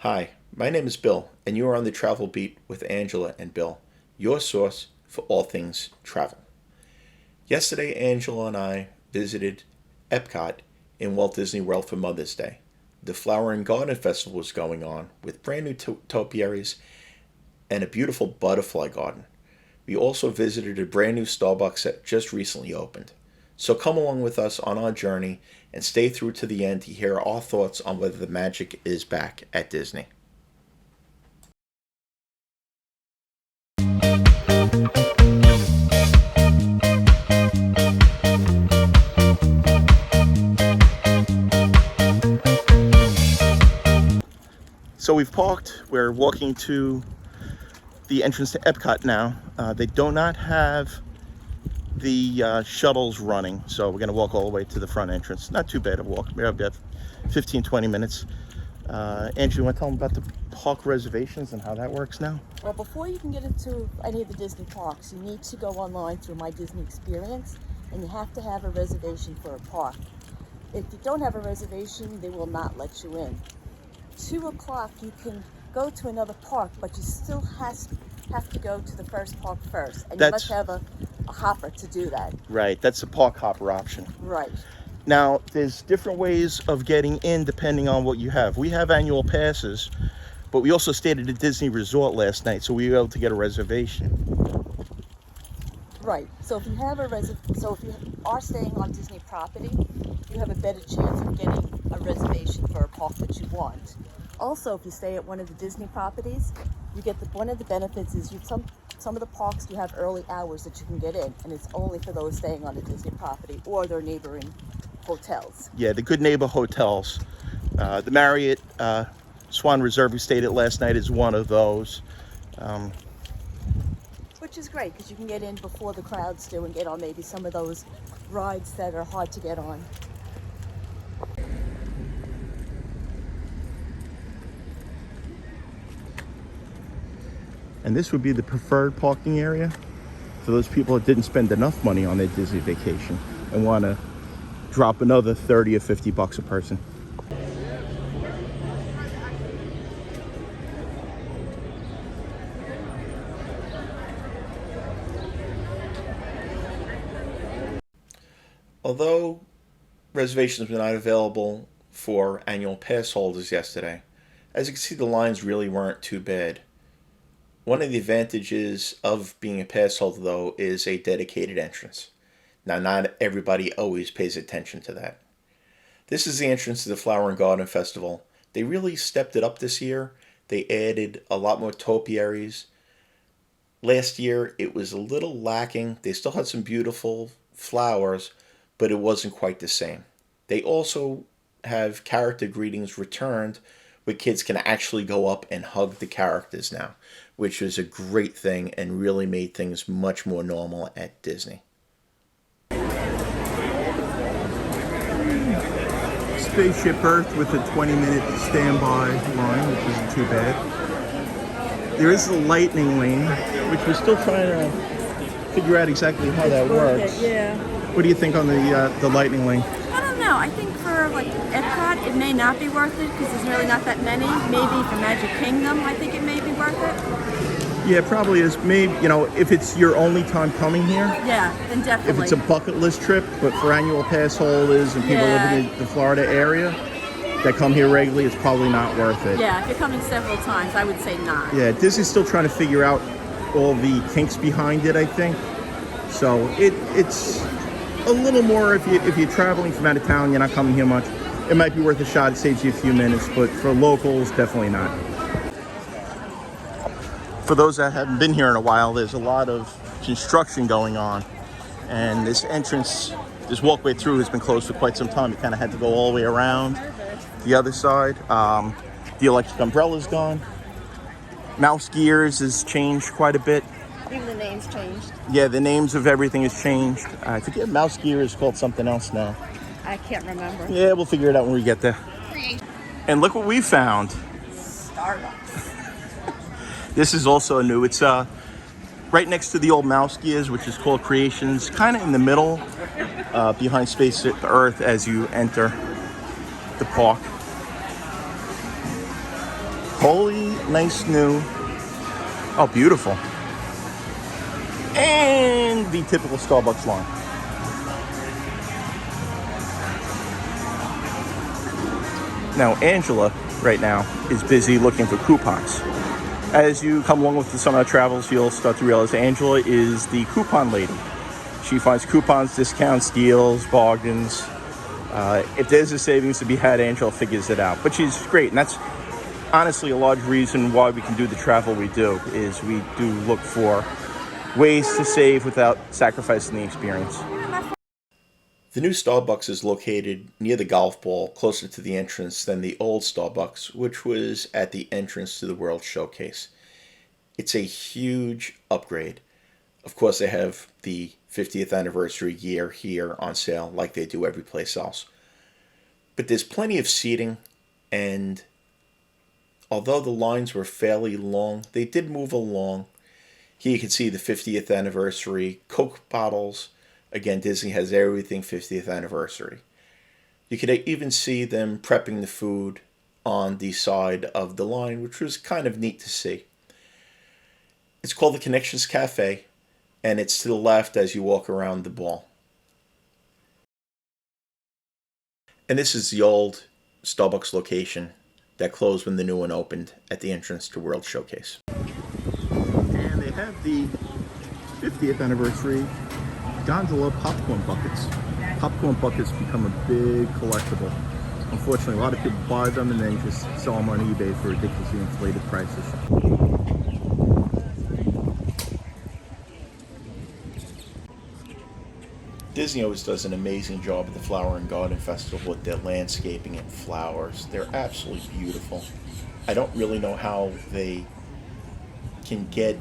Hi, my name is Bill, and you are on the Travel Beat with Angela and Bill, your source for all things travel. Yesterday, Angela and I visited Epcot in Walt Disney World for Mother's Day. The Flower and Garden Festival was going on with brand new topiaries and a beautiful butterfly garden. We also visited a brand new Starbucks that just recently opened. So come along with us on our journey and stay through to the end to hear our thoughts on whether the magic is back at Disney. So we've parked. We're walking to the entrance to Epcot now. They do not have the shuttles running, so we're going to walk all the way to the front entrance. Not too bad of a walk. We have about 15-20 minutes. Andrew, you want to tell them about the park reservations and how that works now? Well, before you can get into any of the Disney parks, you need to go online through My Disney Experience, and you have to have a reservation for a park. If you don't have a reservation, they will not let you in. 2 o'clock, you can go to another park, but you still have to go to the first park first, and you must have a hopper to do that. Right, that's the park hopper option. Right. Now, there's different ways of getting in depending on what you have. We have annual passes, but we also stayed at a Disney resort last night, so we were able to get a reservation. Right. So if you have if you are staying on Disney property, you have a better chance of getting a reservation for a park that you want. Also, if you stay at one of the Disney properties, you get one of the benefits is some of the parks you have early hours that you can get in, and it's only for those staying on the Disney property or their neighboring hotels. Yeah, the Good Neighbor hotels. The Marriott Swan Reserve we stayed at last night is one of those. Which is great because you can get in before the crowds do and get on maybe some of those rides that are hard to get on. And this would be the preferred parking area for those people that didn't spend enough money on their Disney vacation and want to drop another 30 or 50 bucks a person. Although reservations were not available for annual pass holders yesterday, as you can see, the lines really weren't too bad. One of the advantages of being a pass holder, though, is a dedicated entrance. Now, not everybody always pays attention to that. This is the entrance to the Flower and Garden Festival. They really stepped it up this year. They added a lot more topiaries. Last year, it was a little lacking. They still had some beautiful flowers, but it wasn't quite the same. They also have character greetings returned where kids can actually go up and hug the characters now, which is a great thing and really made things much more normal at Disney. Spaceship Earth with a 20-minute standby line, which isn't too bad. There is the lightning lane, which we're still trying to figure out exactly how that works. Yeah. What do you think on the lightning lane? I don't know. I think for like Epcot, it may not be worth it because there's really not that many. Maybe for Magic Kingdom, I think it may be worth it. Yeah, it probably is. Maybe, if it's your only time coming here. Yeah, then definitely. If it's a bucket list trip, but for annual pass holders and people living in the Florida area that come here regularly, it's probably not worth it. Yeah, if you're coming several times, I would say not. Yeah, Disney's still trying to figure out all the kinks behind it, I think. So it's a little more if you're traveling from out of town, you're not coming here much. It might be worth a shot. It saves you a few minutes, but for locals, definitely not. For those that haven't been here in a while, there's a lot of construction going on, and this walkway through has been closed for quite some time. You kind of had to go all the way around the other side. The electric umbrella's gone. Mouse Gears has changed quite a bit. Even the name's changed. Yeah, the names of everything has changed. I forget, Mouse Gear is called something else now. I can't remember. Yeah, we'll figure it out when we get there. And look what we found. Starbucks. This is also new. It's right next to the old Mouse Gears, which is called Creations, kind of in the middle, behind Space Earth as you enter the park. Holy nice new. Oh, beautiful. And the typical Starbucks line. Now, Angela, right now, is busy looking for coupons. As you come along with some of our travels, you'll start to realize Angela is the coupon lady. She finds coupons, discounts, deals, bargains. If there's a savings to be had, Angela figures it out. But she's great, and that's honestly a large reason why we can do the travel we do, is we do look for ways to save without sacrificing the experience. The new Starbucks is located near the golf ball, closer to the entrance than the old Starbucks, which was at the entrance to the World Showcase. It's a huge upgrade. Of course, they have the 50th anniversary year here on sale, like they do every place else. But there's plenty of seating, and although the lines were fairly long, they did move along. Here you can see the 50th anniversary Coke bottles. Again, Disney has everything 50th anniversary. You could even see them prepping the food on the side of the line, which was kind of neat to see. It's called the Connections Cafe, and it's to the left as you walk around the ball. And this is the old Starbucks location that closed when the new one opened at the entrance to World Showcase. And they have the 50th anniversary Gondola popcorn buckets. Popcorn buckets become a big collectible. Unfortunately, a lot of people buy them and then just sell them on eBay for ridiculously inflated prices. Disney always does an amazing job at the Flower and Garden Festival with their landscaping and flowers. They're absolutely beautiful. I don't really know how they can get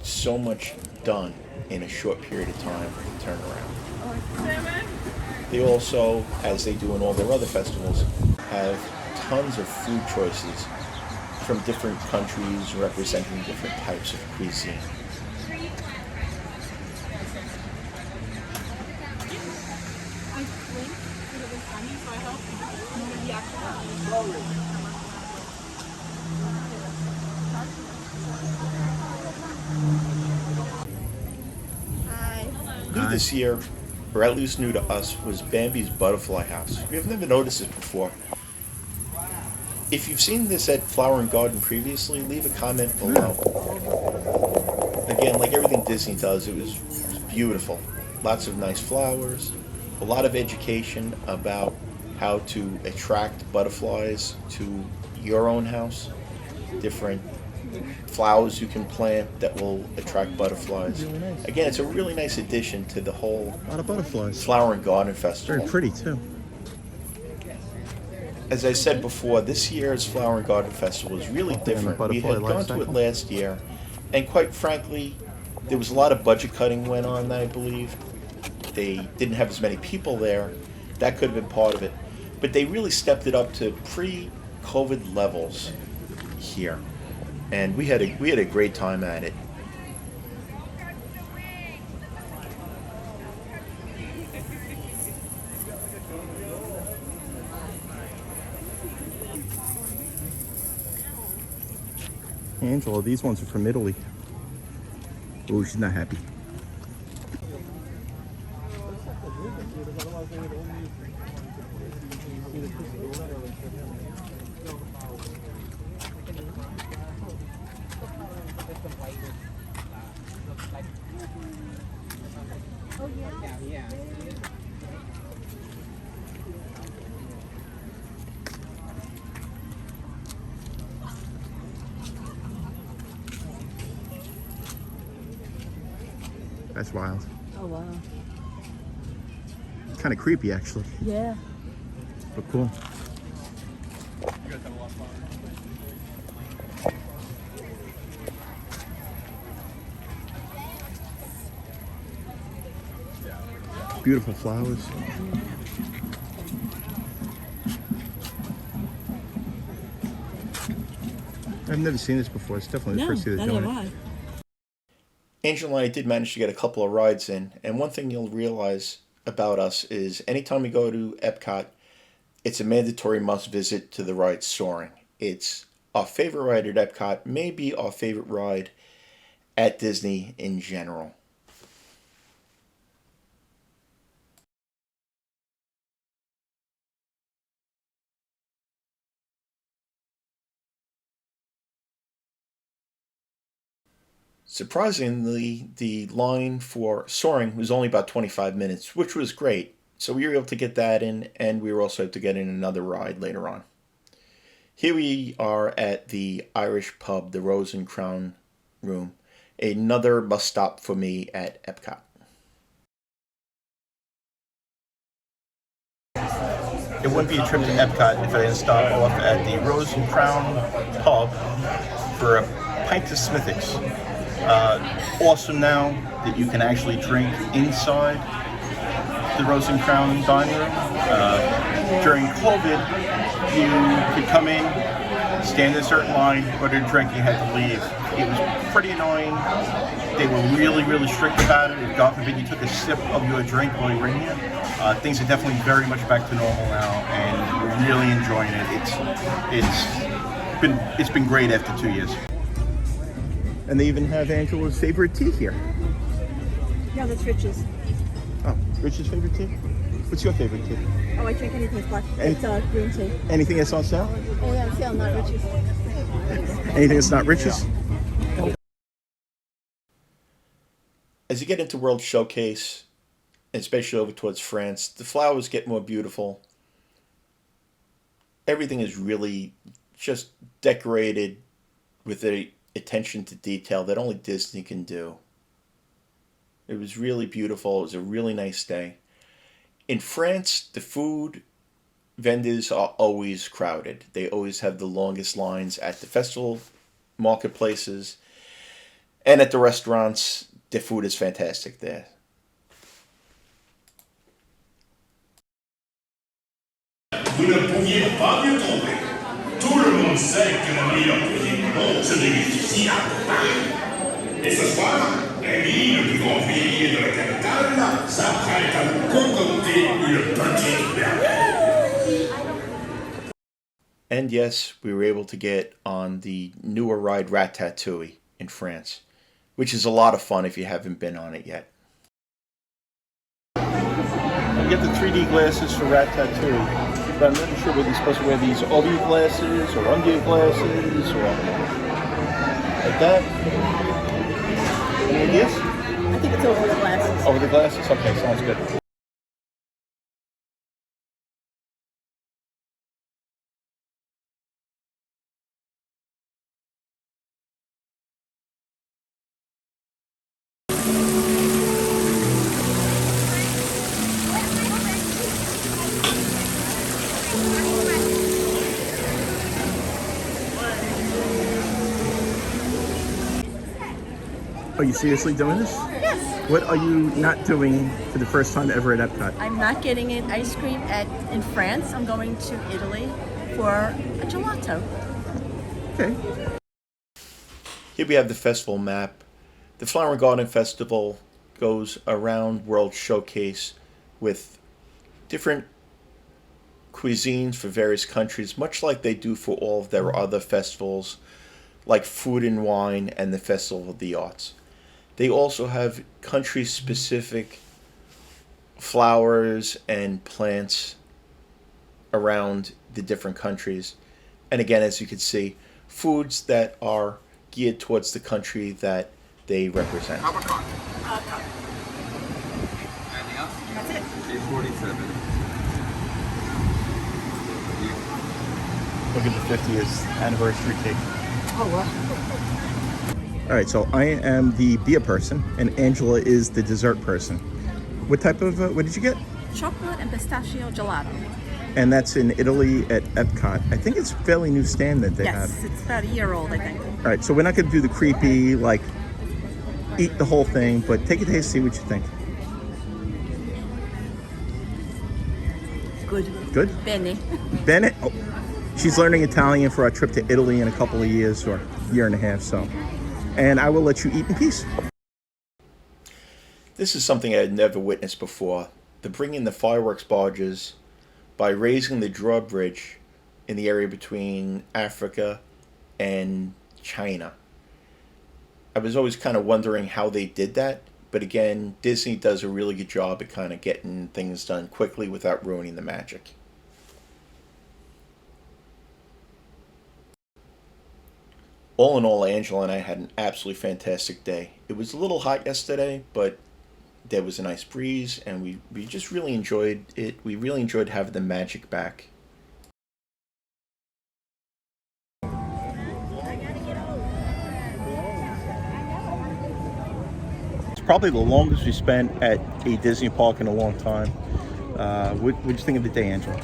so much done in a short period of time to turn around. They also, as they do in all their other festivals, have tons of food choices from different countries representing different types of cuisine. New this year, or at least new to us, was Bambi's Butterfly House. We have never noticed it before. If you've seen this at Flower and Garden previously, leave a comment below. Again, like everything Disney does, it was beautiful. Lots of nice flowers, a lot of education about how to attract butterflies to your own house, different flowers you can plant that will attract butterflies. Really nice. Again, it's a really nice addition to the whole A lot of butterflies. Flower and Garden Festival. Very pretty too. As I said before, this year's Flower and Garden Festival is really different. We had gone to it last year, and quite frankly, there was a lot of budget cutting went on, I believe. They didn't have as many people there. That could have been part of it. But they really stepped it up to pre-COVID levels here. And we had a great time at it. Angela, these ones are from Italy. Oh, she's not happy. That's wild. Oh, wow. Kind of creepy, actually, Yeah. but cool. Beautiful flowers. I've never seen this before. It's definitely the first year they're doing it. Angela and I did manage to get a couple of rides in, and one thing you'll realize about us is anytime we go to Epcot, it's a mandatory must visit to the ride Soaring. It's our favorite ride at Epcot, maybe our favorite ride at Disney in general. Surprisingly, the line for soaring was only about 25 minutes, which was great. So we were able to get that in, and we were also able to get in another ride later on. Here we are at the Irish pub, the Rose and Crown Room, another must stop for me at Epcot. It wouldn't be a trip to Epcot if I didn't stop off at the Rose and Crown pub for a pint of Smithwick's. Awesome now that you can actually drink inside the Rose and Crown dining room. During COVID, you could come in, stand in a certain line, order a drink, you had to leave. It was pretty annoying. They were really, really strict about it. If God forbid you took a sip of your drink while you were in here, things are definitely very much back to normal now, and we're really enjoying it. It's been great after 2 years. And they even have Angela's favorite tea here. No, that's Rich's. Oh, Rich's favorite tea? What's your favorite tea? Oh, I drink anything that's black. It's green tea. Anything that's on sale? Oh, yeah, on sale, not Rich's. Anything that's not Rich's? Yeah. As you get into World Showcase, especially over towards France, the flowers get more beautiful. Everything is really just decorated with a attention to detail that only Disney can do. It was really beautiful. It was a really nice day. In France, the food vendors are always crowded. They always have the longest lines at the festival marketplaces, and at the restaurants. The food is fantastic there. Vous ne pouviez pas mieux tomber. Tout le monde sait que la meilleure cuisine du monde se déguste ici à Paris. Et ce soir, Amy, le plus grand cuisinier de la capitale, s'apprête à vous concocter une petite merveille. And yes, we were able to get on the newer ride Ratatouille in France, which is a lot of fun if you haven't been on it yet. You get the 3D glasses for Ratatouille, but I'm not sure whether you're supposed to wear these over your glasses or under your glasses or like that. Any ideas? I think it's over the glasses. Over the glasses? Okay, sounds good. Are you seriously doing this? Yes. What are you not doing for the first time ever at Epcot? I'm not getting an ice cream in France. I'm going to Italy for a gelato. Okay. Here we have the festival map. The Flower and Garden Festival goes around World Showcase with different cuisines for various countries, much like they do for all of their other festivals, like Food and Wine and the Festival of the Arts. They also have country-specific flowers and plants around the different countries. And again, as you can see, foods that are geared towards the country that they represent. Anything else? That's it. 847. Look at the 50th anniversary cake. Oh, wow. All right, so I am the beer person, and Angela is the dessert person. What type of, what did you get? Chocolate and pistachio gelato. And that's in Italy at Epcot. I think it's a fairly new stand that they have. Yes, it's about a year old, I think. All right, so we're not going to do the creepy, like, eat the whole thing, but take a taste, see what you think. Good. Good? Bene. Bennett, oh, she's learning Italian for our trip to Italy in a couple of years, or a year and a half, so. And I will let you eat in peace. This is something I had never witnessed before. The bringing the fireworks barges by raising the drawbridge in the area between Africa and China. I was always kind of wondering how they did that, but again, Disney does a really good job at kind of getting things done quickly without ruining the magic. All in all, Angela and I had an absolutely fantastic day. It was a little hot yesterday, but there was a nice breeze, and we just really enjoyed it. We really enjoyed having the magic back. It's probably the longest we spent at a Disney park in a long time. What'd you think of the day, Angela?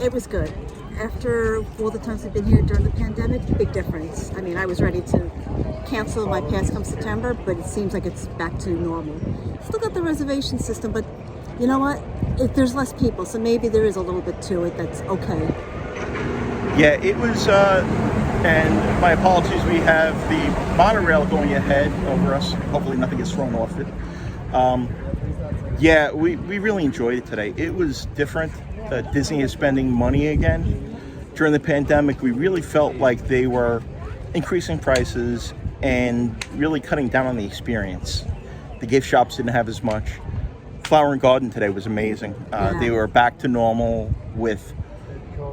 It was good. After all the times we've been here during the pandemic, big difference. I mean, I was ready to cancel my pass come September, but it seems like it's back to normal. Still got the reservation system, but you know what? There's less people, so maybe there is a little bit to it that's okay. Yeah, it was, and my apologies, we have the monorail going ahead over us. Hopefully nothing gets thrown off it. Yeah, we really enjoyed it today. It was different. Disney is spending money again. During the pandemic, we really felt like they were increasing prices and really cutting down on the experience. The gift shops didn't have as much. Flower and Garden today was amazing. They were back to normal with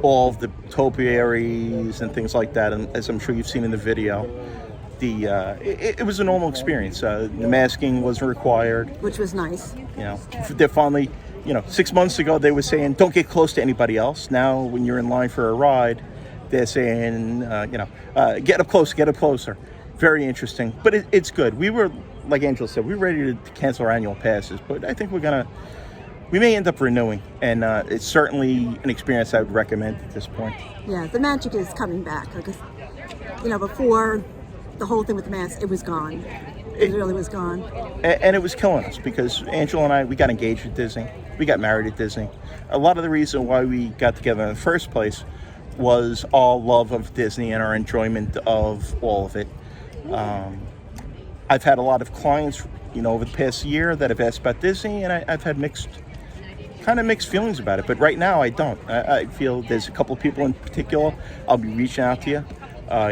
all of the topiaries and things like that, and as I'm sure you've seen in the video, it was a normal experience. The masking wasn't required, Which was nice. you know. They're finally, 6 months ago they were saying don't get close to anybody else. Now when you're in line for a ride, they're saying get up close, get up closer. Very interesting, but it's good. We were, like Angela said, we were ready to cancel our annual passes, but I think we may end up renewing, and it's certainly an experience I would recommend at this point. Yeah, the magic is coming back. Because, before the whole thing with the mask, it was gone. It really was gone. And it was killing us because Angela and I, we got engaged at Disney. We got married at Disney. A lot of the reason why we got together in the first place was our love of Disney and our enjoyment of all of it. I've had a lot of clients, over the past year that have asked about Disney, and I've had mixed feelings about it. But right now, I don't. I feel there's a couple of people in particular I'll be reaching out to you.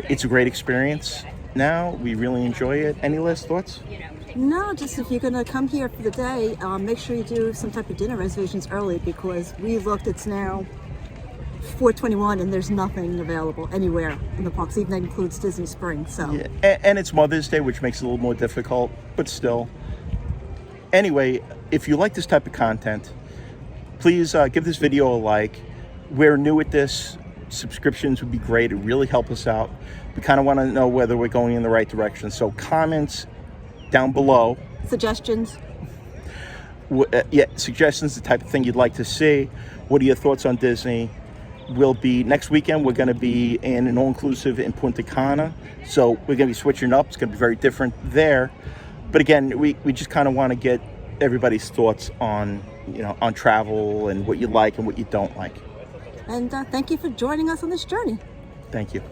It's a great experience. Now we really enjoy it. Any last thoughts? No, just if you're going to come here for the day, make sure you do some type of dinner reservations early, because we looked, it's now 4:21 and there's nothing available anywhere in the parks. Even that includes Disney Springs. So Yeah. And it's Mother's Day, which makes it a little more difficult, but still. Anyway, if you like this type of content, please give this video a like. We're new at this. Subscriptions would be great. It really help us out. We kind of want to know whether we're going in the right direction. So comments down below. suggestions. Suggestions, the type of thing you'd like to see. What are your thoughts on Disney? Next weekend, we're going to be in an all-inclusive in Punta Cana. So we're going to be switching up. It's going to be very different there. But again, we just kind of want to get everybody's thoughts on, on travel and what you like and what you don't like. And thank you for joining us on this journey. Thank you.